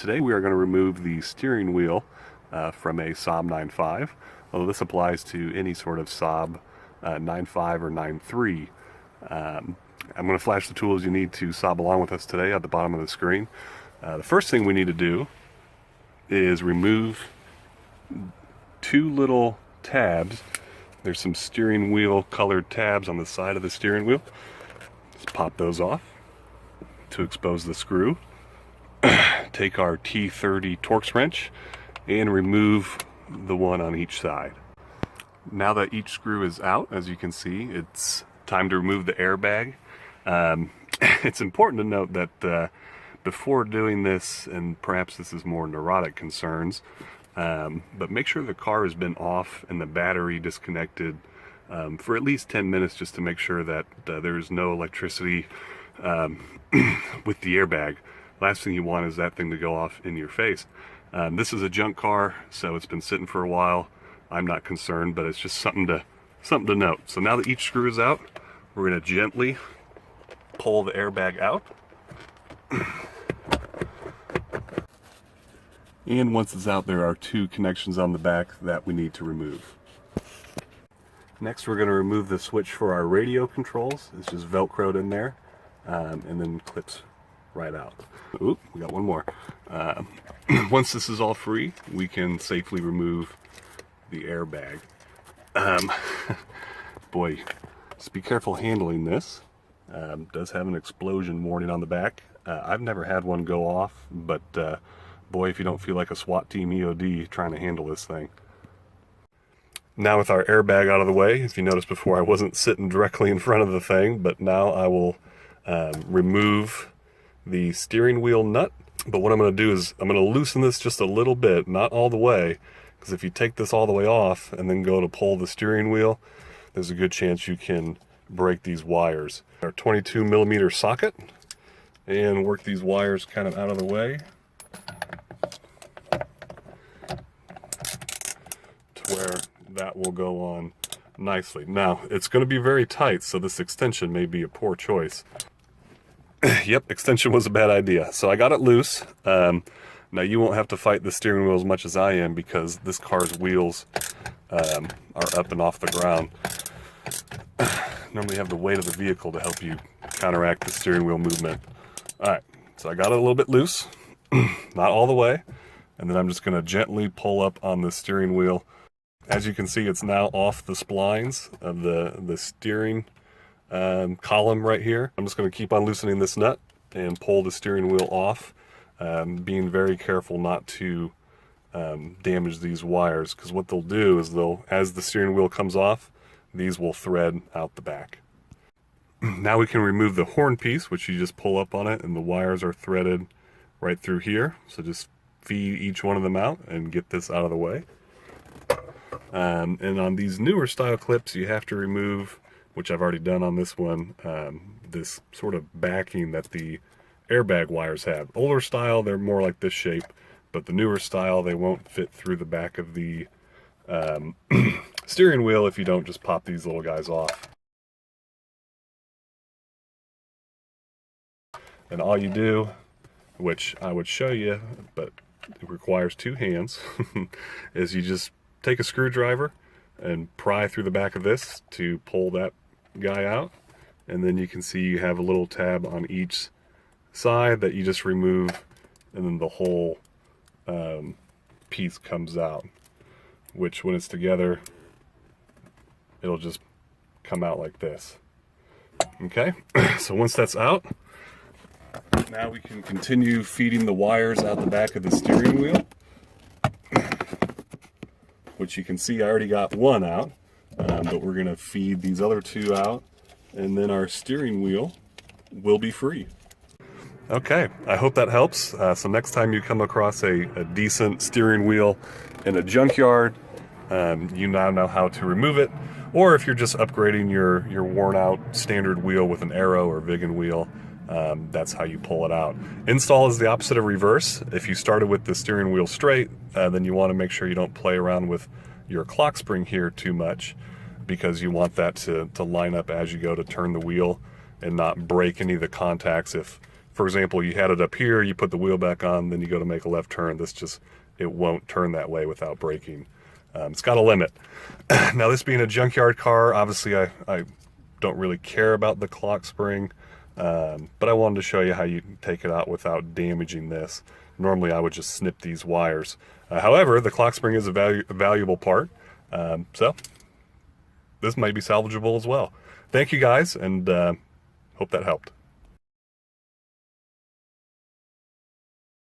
Today we are going to remove the steering wheel from a Saab 9.5, although this applies to any sort of Saab 9.5 or 9.3. I'm going to flash the tools you need to Saab along with us today at the bottom of the screen. The first thing we need to do is remove two little tabs. There's some steering wheel colored tabs on the side of the steering wheel. Just pop those off to expose the screw. Take our T30 Torx wrench and remove the one on each side. Now that each screw is out, as you can see, it's time to remove the airbag. It's important to note that before doing this, and perhaps this is more neurotic concerns, but make sure the car has been off and the battery disconnected for at least 10 minutes just to make sure that there's no electricity with the airbag. Last thing you want is that thing to go off in your face. This is a junk car, so it's been sitting for a while. I'm not concerned, but it's just something to note. So now that each screw is out, we're going to gently pull the airbag out. And once it's out, there are two connections on the back that we need to remove. Next, we're going to remove the switch for our radio controls. It's just Velcroed in there, and then clips right out. Oop, we got one more. Once this is all free, we can safely remove the airbag. Boy, just be careful handling this. Does have an explosion warning on the back. I've never had one go off, but boy, if you don't feel like a SWAT team EOD trying to handle this thing. Now with our airbag out of the way, if you noticed before, I wasn't sitting directly in front of the thing, but now I will remove the steering wheel nut. But what I'm going to do is I'm going to loosen this just a little bit, not all the way, because if you take this all the way off and then go to pull the steering wheel, there's a good chance you can break these wires. Our 22 millimeter socket, and work these wires kind of out of the way to where that will go on nicely. Now it's going to be very tight, so this extension may be a poor choice. Yep, extension was a bad idea. So I got it loose. Now you won't have to fight the steering wheel as much as I am because this car's wheels are up and off the ground. Normally have the weight of the vehicle to help you counteract the steering wheel movement. Alright, so I got it a little bit loose, not all the way, and then I'm just going to gently pull up on the steering wheel. As you can see, it's now off the splines of the steering column right here. I'm just going to keep on loosening this nut and pull the steering wheel off, being very careful not to damage these wires, because what they'll do is as the steering wheel comes off, these will thread out the back. Now we can remove the horn piece, which you just pull up on it, and the wires are threaded right through here. So just feed each one of them out and get this out of the way. And on these newer style clips, you have to remove, which I've already done on this one, this sort of backing that the airbag wires have. Older style, they're more like this shape, but the newer style, they won't fit through the back of the steering wheel if you don't just pop these little guys off. And all you do, which I would show you, but it requires two hands, is you just take a screwdriver and pry through the back of this to pull that guy out, and then you can see you have a little tab on each side that you just remove, and then the whole piece comes out, which when it's together it'll just come out like this. Okay, so once that's out, now we can continue feeding the wires out the back of the steering wheel, which you can see I already got one out. But we're going to feed these other two out, and then our steering wheel will be free. Okay, I hope that helps. So next time you come across a decent steering wheel in a junkyard, you now know how to remove it. Or if you're just upgrading your worn out standard wheel with an Aero or Vigan wheel, that's how you pull it out. Install is the opposite of reverse. If you started with the steering wheel straight, then you want to make sure you don't play around with your clock spring here too much, because you want that to line up as you go to turn the wheel and not break any of the contacts if for example, you had it up here, you put the wheel back on, then you go to make a left turn. It won't turn that way without braking. It's got a limit. Now, this being a junkyard car, obviously I don't really care about the clock spring, but I wanted to show you how you take it out without damaging this. Normally I would just snip these wires. However, the clock spring is a valuable part, so this might be salvageable as well. Thank you guys, and hope that helped.